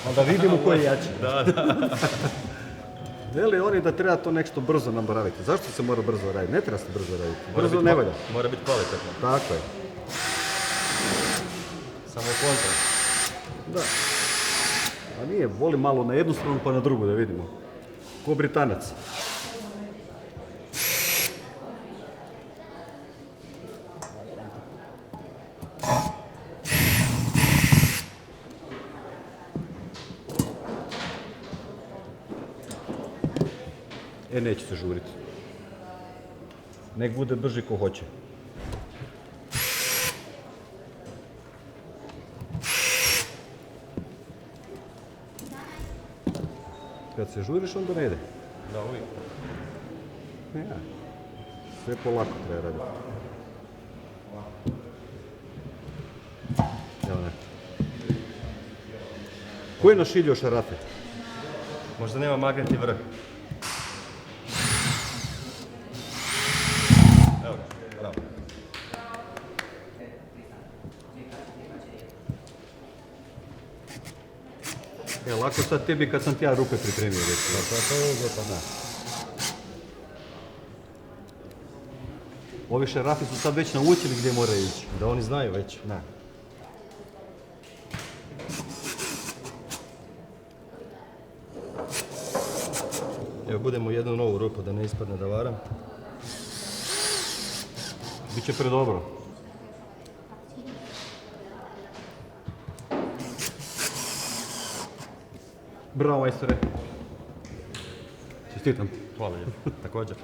Ali da vidimo ko je jači. Da. Veli oni da treba to nešto brzo naboraviti. Zašto se mora brzo raditi? Ne treba se brzo raditi. Brzo ne valja. Mora biti kvalitetno. Tako je. Samo kontra. Da. A nije, voli malo na jednu stranu pa na drugu da vidimo. Ko Britanac. Neće se žuriti. Nek bude brži ko hoće. Kad se žuriš, onda ne ide. Da, uvijek. Ja. Sve polako treba raditi. Evo ne. Ko je našiljio šarafe? Možda nema magnetni vrh. Evo ga, bravo. Lako sad tebi kad sam ti ja rupe pripremio već. Da. Ovi šarafi su sad već naučili gdje moraju ići. Da oni znaju već. Da. Evo budemo jednu novu rupu da ne ispadne da varam. Biće predobro. Bravo, majstore. Čestitam. Hvala lijepo. Također.